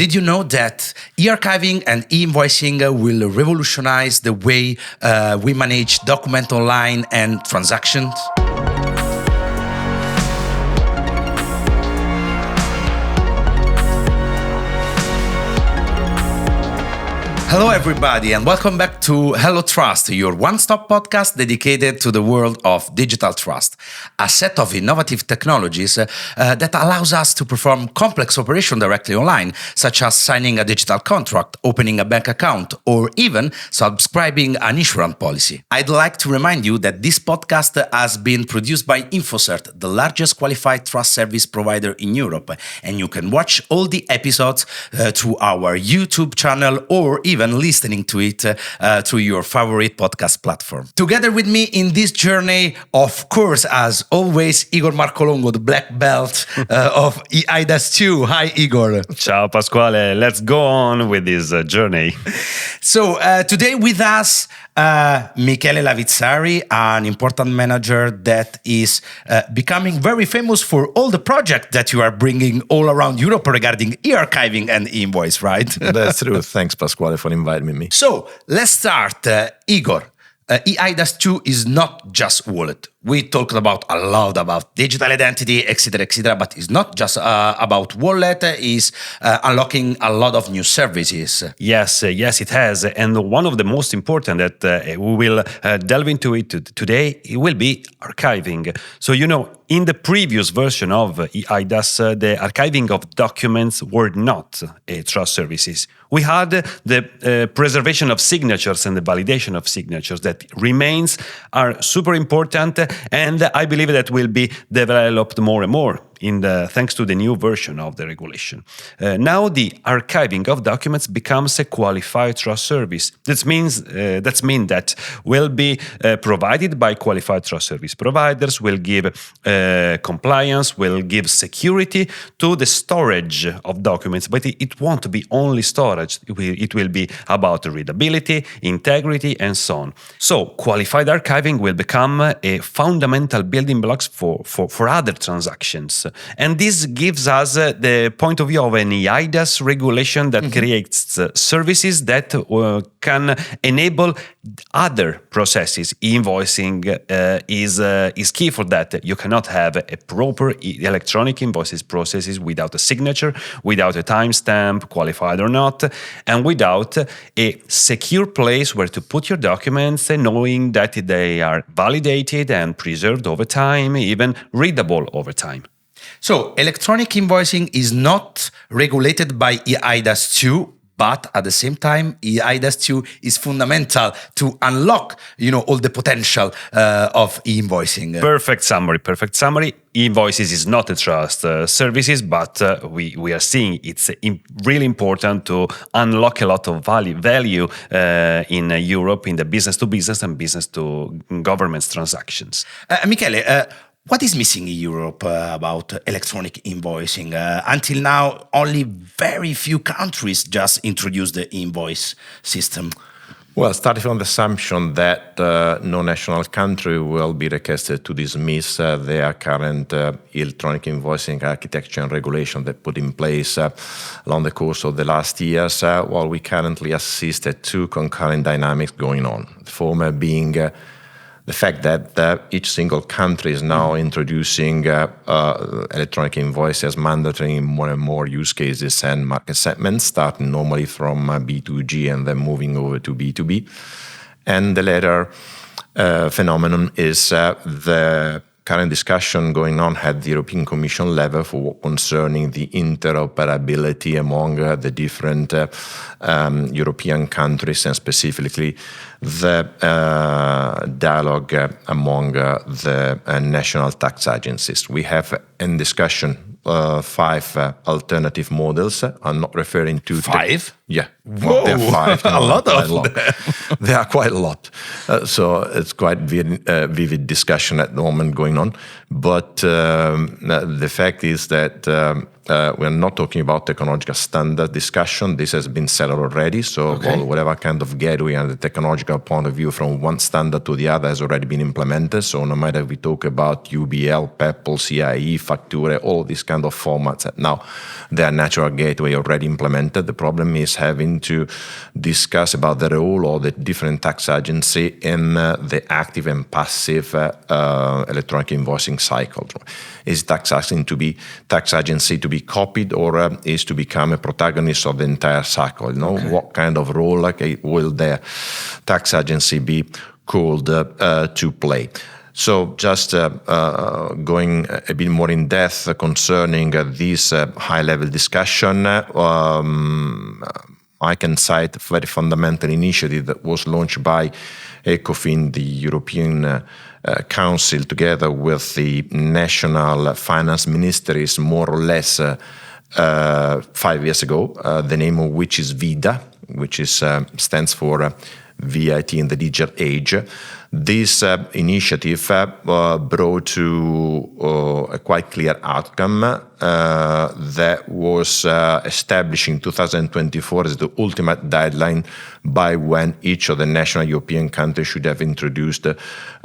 Did you know that e-archiving and e-invoicing will revolutionize the way we manage document online and transactions? Hello everybody and welcome back to Hello Trust, your one-stop podcast dedicated to the world of digital trust, a set of innovative technologies that allows us to perform complex operations directly online, such as signing a digital contract, opening a bank account, or even subscribing an insurance policy. I'd like to remind you that this podcast has been produced by InfoCert, the largest qualified trust service provider in Europe, and you can watch all the episodes through our YouTube channel or even listening to it through your favorite podcast platform. Together with me in this journey, of course, as always, Igor Marcolongo, the black belt of eIDAS 2. Hi, Igor. Ciao, Pasquale. Let's go on with this journey. So today with us, Michele Lavizzari, an important manager that is becoming very famous for all the projects that you are bringing all around Europe regarding e-archiving and e-invoice, right? That's true. Thanks, Pasquale, for inviting me. So let's start. Igor, eIDAS 2 is not just wallet. We talked about a lot about digital identity, etc., but it's not just about wallet. It's unlocking a lot of new services. Yes, it has. And one of the most important that we will delve into it today, it will be archiving. So, in the previous version of eIDAS, the archiving of documents were not trust services. We had the preservation of signatures and the validation of signatures that are super important, and I believe that will be developed more and more thanks to the new version of the regulation. Now the archiving of documents becomes a qualified trust service. That means that will be provided by qualified trust service providers, will give compliance, will give security to the storage of documents, but it won't be only storage. It will be about readability, integrity, and so on. So qualified archiving will become a fundamental building blocks for other transactions. And this gives us the point of view of an eIDAS regulation that creates services that can enable other processes. E-invoicing is key for that. You cannot have a proper electronic invoices processes without a signature, without a timestamp, qualified or not, and without a secure place where to put your documents and knowing that they are validated and preserved over time, even readable over time. So electronic invoicing is not regulated by eIDAS 2, but at the same time, eIDAS 2 is fundamental to unlock, all the potential of e-invoicing. Perfect summary. E-invoices is not a trust services, but we are seeing it's really important to unlock a lot of value in Europe in the business-to-business and business-to-government transactions. Michele, what is missing in Europe about electronic invoicing? Until now, only very few countries just introduced the invoice system. Well, starting from the assumption that no national country will be requested to dismiss their current electronic invoicing architecture and regulation that put in place along the course of the last years, while we currently assist at two concurrent dynamics going on. The former being the fact that each single country is now introducing electronic invoice as mandatory in more and more use cases and market segments, starting normally from B2G and then moving over to B2B. And the latter phenomenon is the current discussion going on at the European Commission level for concerning the interoperability among the different European countries, and specifically the dialogue among the national tax agencies. We have in discussion 5 alternative models. I'm not referring to... 5? Yeah. Whoa, there are 5. a lot of them. There are quite a lot. So it's quite vivid discussion at the moment going on. But the fact is that we're not talking about technological standard discussion. This has been settled already. So whatever kind of gateway and the technological point of view from one standard to the other has already been implemented. So no matter if we talk about UBL, PEPL, CIE, Facture, all these kind of formats, now they are natural gateway already implemented. The problem is having to discuss about the role of the different tax agency in the active and passive electronic invoicing cycle. Is tax agency to be copied, or is to become a protagonist of the entire cycle? What kind of role will the tax agency be called to play? So just going a bit more in depth concerning this high-level discussion, I can cite a very fundamental initiative that was launched by ECOFIN, the European Council, together with the national finance ministries, more or less 5 years ago, the name of which is VIDA, which stands for VAT in the Digital Age. This initiative brought to a quite clear outcome that was established in 2024 as the ultimate deadline by when each of the national European countries should have introduced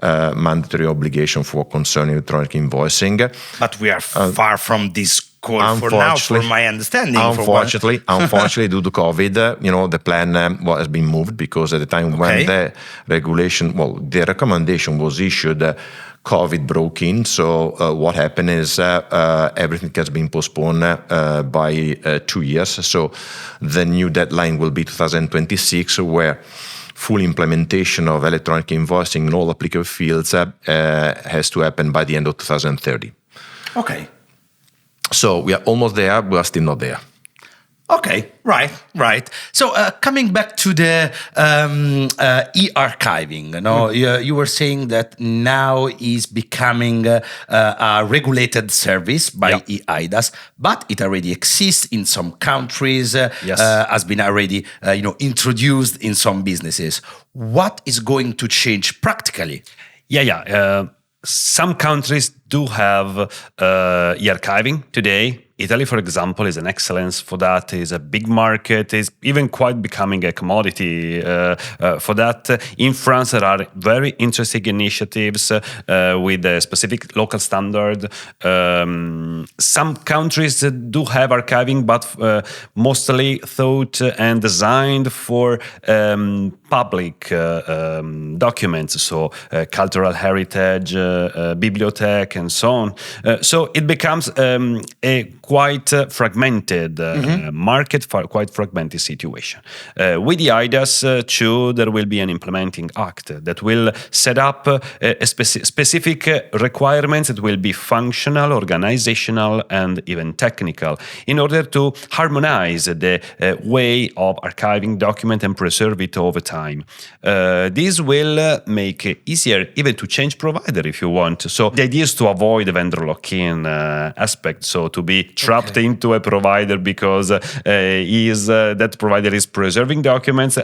mandatory obligation for concerning electronic invoicing. But we are far from this goal for now, from my understanding. Unfortunately, due to COVID, the plan has been moved, because at the time when the regulation, the recommendation was issued, COVID broke in. So what happened is everything has been postponed by 2 years. So the new deadline will be 2026, where full implementation of electronic invoicing in all applicable fields has to happen by the end of 2030. Okay. So we are almost there, we are still not there. Okay, right. So coming back to the e-archiving, you were saying that now is becoming a regulated service by eIDAS, but it already exists in some countries, has been already introduced in some businesses. What is going to change practically? Some countries do have e-archiving today. Italy, for example, is an excellence for that. Is a big market. Is even quite becoming a commodity for that. In France, there are very interesting initiatives with a specific local standard. Some countries do have archiving, but mostly thought and designed for public documents, so cultural heritage, bibliothèque, and so on. So it becomes a quite fragmented market, quite fragmented situation. With the eIDAS, too, there will be an implementing act that will set up specific requirements that will be functional, organizational, and even technical, in order to harmonize the way of archiving document and preserve it over time. This will make it easier even to change provider if you want. So the idea is to avoid the vendor lock-in aspect, so to be trapped into a provider because that provider is preserving documents,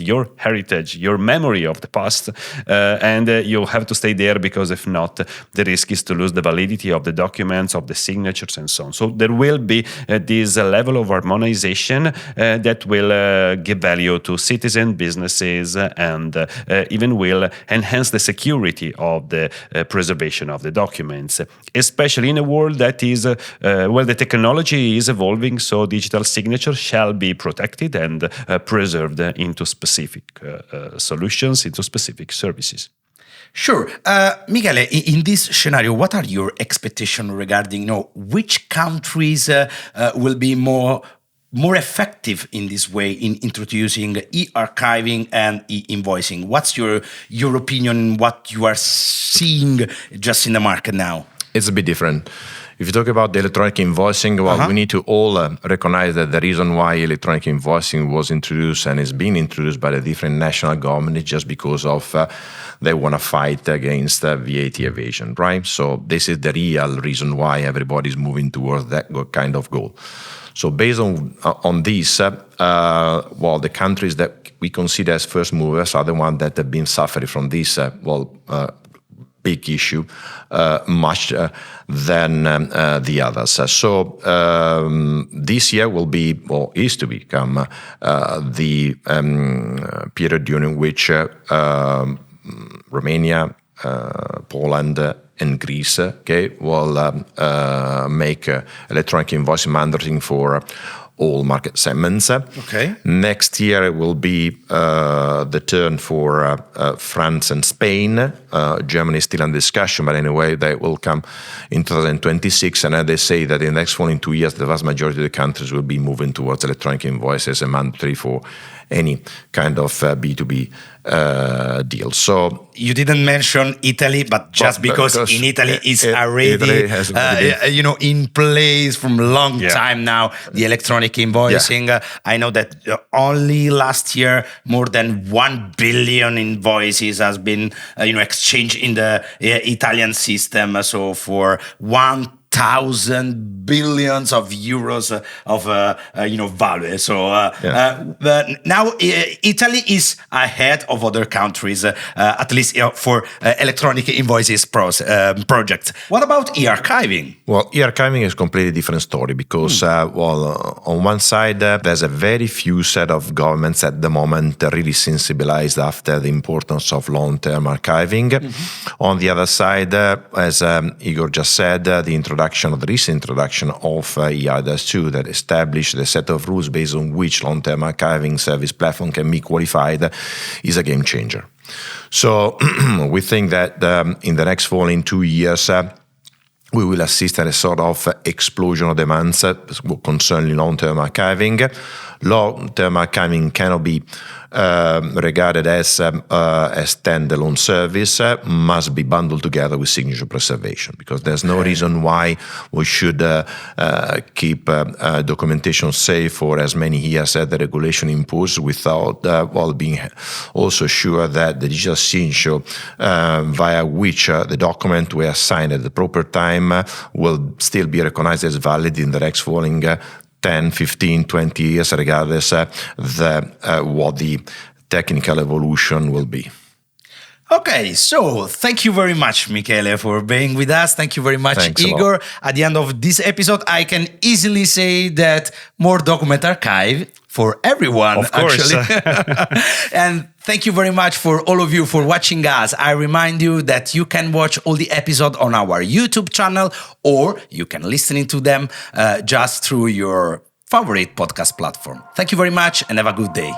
your heritage, your memory of the past, and you have to stay there, because if not, the risk is to lose the validity of the documents, of the signatures, and so on. So there will be this level of harmonization that will give value to citizen businesses, and even will enhance the security of the preservation of the documents, especially in a world that is where the technology is evolving. So digital signature shall be protected and preserved into specific solutions, into specific services. Sure. Michele, in this scenario, what are your expectations regarding which countries will be more effective in this way in introducing e-archiving and e-invoicing? What's your opinion, what you are seeing just in the market now? It's a bit different. If you talk about the electronic invoicing, we need to all recognize that the reason why electronic invoicing was introduced and is being introduced by the different national governments is just because of they want to fight against VAT evasion, right? So this is the real reason why everybody's moving towards that kind of goal. So based on this, the countries that we consider as first movers are the ones that have been suffering from this, big issue, much than the others. So this year will be, or is to become, the period during which Romania, Poland, and Greece, will make electronic invoicing mandating for all market segments. Okay. Next year it will be the turn for France and Spain. Germany is still under discussion, but anyway, they will come in 2026. And they say that in the next following 2 years, the vast majority of the countries will be moving towards electronic invoices and mandatory for any kind of B2B deal. So you didn't mention Italy, but just because in Italy it's already in place from a long time now, the electronic invoicing. I know that only last year more than 1 billion invoices has been exchanged in the Italian system. So for 1,000 billions of euros of value. So now Italy is ahead of other countries, at least for electronic invoices projects. What about e-archiving? Well, e-archiving is a completely different story because, on one side, there's a very few set of governments at the moment really sensibilized after the importance of long-term archiving. On the other side, as Igor just said, the recent introduction of eIDAS 2 that established the set of rules based on which long-term archiving service platform can be qualified is a game changer. So we think that in the next following 2 years, we will assist at a sort of explosion of demands concerning long-term archiving. Long-term archiving cannot be regarded as a standalone service, must be bundled together with signature preservation, because there's no reason why we should keep documentation safe for as many years as the regulation imposes without being also sure that the digital signature via which the document were signed at the proper time will still be recognized as valid in the next following 10, 15, 20 years, regardless what the technical evolution will be. Okay, so thank you very much, Michele, for being with us. Thank you very much, Thanks Igor. At the end of this episode, I can easily say that more document archive for everyone, of course. Actually. And thank you very much for all of you for watching us. I remind you that you can watch all the episodes on our YouTube channel, or you can listen to them just through your favorite podcast platform. Thank you very much and have a good day.